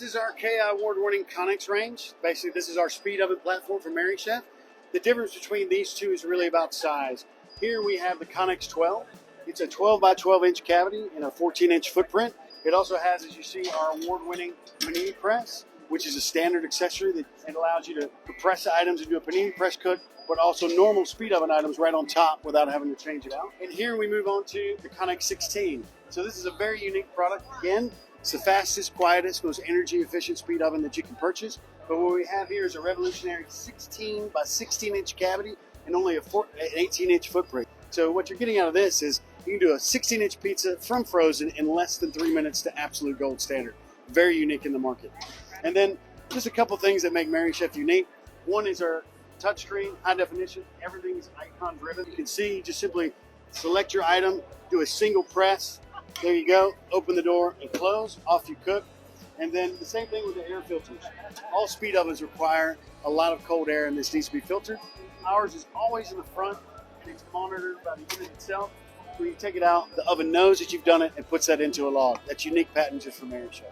This is our KI award-winning ConneX range. Basically, this is our speed oven platform for Merrychef. The difference between these two is really about size. Here we have the ConneX 12. It's a 12 by 12 inch cavity and a 14-inch footprint. It also has, as you see, our award-winning Panini press, which is a standard accessory that allows you to press items and do a Panini press cook, but also normal speed oven items right on top without having to change it out. And here we move on to the ConneX 16. So this is a very unique product. Again, it's the fastest, quietest, most energy efficient speed oven that you can purchase. But what we have here is a revolutionary 16 by 16 inch cavity and only an 18-inch footprint. So what you're getting out of this is you can do a 16-inch pizza from frozen in less than 3 minutes to absolute gold standard. Very unique in the market. And then just a couple things that make Merrychef unique. One is our touchscreen, high definition. Everything is icon driven. You can see, you just simply select your item, do a single press. There you go. Open the door and close. Off you cook. And then the same thing with the air filters. All speed ovens require a lot of cold air, and this needs to be filtered. Ours is always in the front, and it's monitored by the unit itself. When you take it out, the oven knows that you've done it and puts that into a log. That's unique patent just for Merrychef.